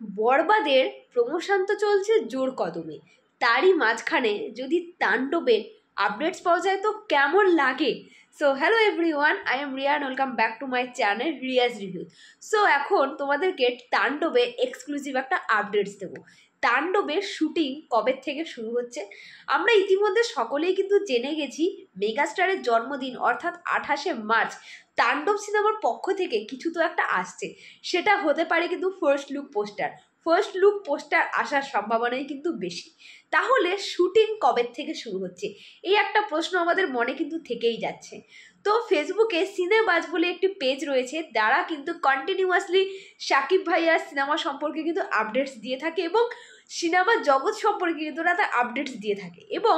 বরবাদের প্রমোশন তো চলছে জোর কদমে, তারই মাঝখানে যদি তাণ্ডবের আপডেটস পাওয়া যায় তো কেমন লাগে। So hello everyone, I am Riyan, welcome back to my channel Riyaz review. So এখন তোমাদেরকে তাণ্ডবে এক্সক্লুসিভ একটা আপডেটস দেবো। তাণ্ডবের শুটিং কবে থেকে শুরু হচ্ছে আমরা ইতিমধ্যে সকলেই কিন্তু জেনে গেছি। মেগাস্টারের জন্মদিন অর্থাৎ 28শে মার্চ তাণ্ডব সিনেমার পক্ষ থেকে কিছু তো একটা আসছে, সেটা হতে পারে কিন্তু ফার্স্ট লুক পোস্টার আসার সম্ভাবনাই কিন্তু বেশি। তাহলে শুটিং কবে থেকে শুরু হচ্ছে, এই একটা প্রশ্ন আমাদের মনে কিন্তু থেকেই যাচ্ছে। তো ফেসবুকে সিনেবাজ বলে একটি পেজ রয়েছে, যারা কিন্তু কন্টিনিউয়াসলি শাকিব ভাইয়ার সিনেমা সম্পর্কে কিন্তু আপডেটস দিয়ে থাকে এবং সিনেমা জগৎ সম্পর্কে কিন্তু তারা আপডেটস দিয়ে থাকে এবং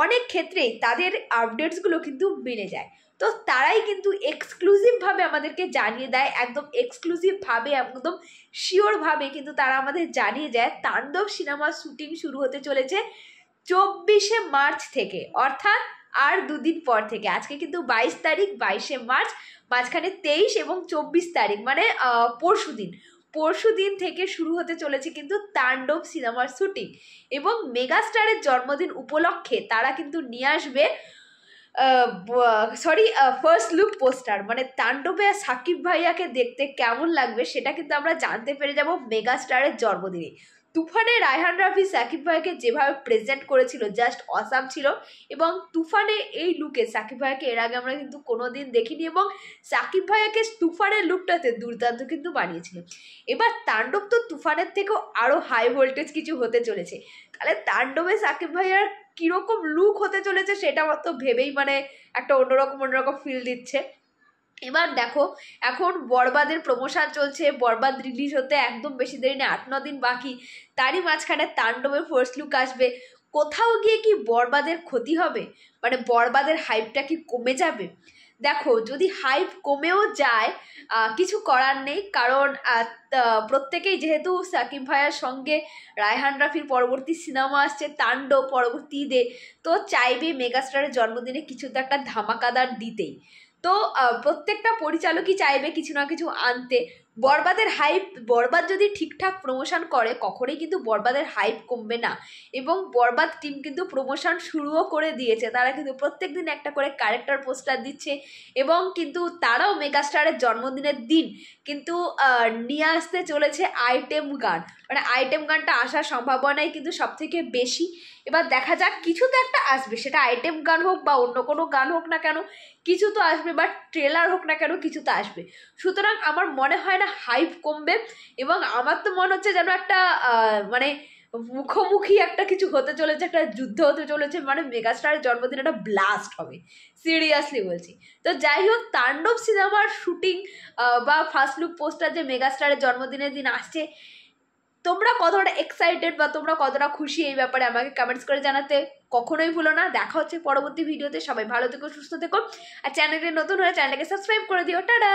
অনেক ক্ষেত্রেই তাদের আপডেটসগুলো কিন্তু মেনে যায়। তো তারাই কিন্তু এক্সক্লুসিভভাবে আমাদেরকে জানিয়ে দেয়, একদম এক্সক্লুসিভভাবে, একদম শিওরভাবে কিন্তু তারা আমাদের জানিয়ে যায় তাণ্ডব সিনেমার শুটিং শুরু হতে চলেছে 24শে মার্চ থেকে, অর্থাৎ আর দুদিন পর থেকে। আজকে কিন্তু 22 তারিখ, 22শে মার্চ, মাঝখানে 23 এবং 24 তারিখ মানে পরশু দিন থেকে শুরু হতে চলেছে কিন্তু তাণ্ডব সিনেমার শুটিং। এবং মেগাস্টারের জন্মদিন উপলক্ষে তারা কিন্তু নিয়ে আসবে ফার্স্ট লুক পোস্টার, মানে তাণ্ডবে আর সাকিব ভাইয়াকে দেখতে কেমন লাগবে সেটা কিন্তু আমরা জানতে পেরে যাব মেগাস্টারের জন্মদিনে। তুফানে রায়হান রাফি সাকিব ভাইয়াকে যেভাবে প্রেজেন্ট করেছিল জাস্ট অসাম ছিল, এবং তুফানে এই লুকে সাকিব ভাইয়াকে এর আগে আমরা কিন্তু কোনোদিন দেখিনি, এবং সাকিব ভাইয়াকে তুফানের লুকটাতে দুর্দান্ত কিন্তু বানিয়েছিল। এবার তাণ্ডব তো তুফানের থেকেও আরও হাই ভোল্টেজ কিছু হতে চলেছে, তাহলে তাণ্ডবে সাকিব ভাইয়ার কিরকম লুক হতে চলেছে সেটা তো ভেবেই মানে একটা অন্যরকম ফিল দিচ্ছে। এবার দেখো, এখন বরবাদের প্রমোশন চলছে, বরবাদ রিলিজ হতে একদম বেশি দেরি নেই, 8-9 দিন বাকি। তারই মাঝখানে তাণ্ডবের ফার্স্ট লুক আসবে। কোথাও গিয়ে কি বরবাদের ক্ষতি হবে, মানে বরবাদের হাইপটা কি কমে যাবে? দেখো, যদি হাইপ কমেও যায় কিছু করার নেই, কারণ প্রত্যেকেই যেহেতু সাকিব ভাইয়ার সঙ্গে রায়হান রাফির পরবর্তী সিনেমা আসছে তাণ্ডব পরবর্তী ঈদে, তো চাইবে মেগাস্টারের জন্মদিনে কিছু তো একটা ধামাকাদার দিতেই। তো প্রত্যেকটা পরিচালকই চাইবে কিছু না কিছু আনতে। বরবাদ যদি ঠিকঠাক প্রমোশন করে কখনোই কিন্তু বরবাদের হাইপ কমবে না। এবং বরবাদ টিম কিন্তু প্রমোশন শুরুও করে দিয়েছে, তারা কিন্তু প্রত্যেক দিন একটা করে ক্যারেক্টার পোস্টার দিচ্ছে এবং কিন্তু তারাও মেগাস্টারের জন্মদিনের দিন কিন্তু নিয়ে আসতে চলেছে আইটেম গান, মানে আইটেম গানটা আসার সম্ভাবনাই কিন্তু সব থেকে বেশি। এবার দেখা যাক, কিছু তো একটা আসবে, সেটা আইটেম গান হোক বা অন্য কোনো গান হোক না কেন, কিছু তো আসবে, বা ট্রেলার হোক না কেন, কিছু তো আসবে। সুতরাং আমার মনে হয় না হাইপ কমবে, এবং আমার তো মনে হচ্ছে যেন একটা মানে মুখোমুখি একটা কিছু হতে চলেছে, একটা যুদ্ধ হতে চলেছে, মানে মেগাস্টারের জন্মদিন একটা ব্লাস্ট হবে, সিরিয়াসলি বলছি। তো যাই হোক, তাণ্ডব সিনেমার শুটিং বা ফার্স্ট লুক পোস্টার যে মেগাস্টারের জন্মদিনের দিন আসছে, তোমরা কতটা এক্সাইটেড বা তোমরা কতটা খুশি এই ব্যাপারে আমাকে কমেন্টস করে জানাতে কখনোই ভুলো না। দেখা হচ্ছে পরবর্তী ভিডিওতে, সবাই ভালো থেকো, সুস্থ থেকো, আর চ্যানেলে নতুন হলে চ্যানেলটাকে সাবস্ক্রাইব করে দিও। টাটা।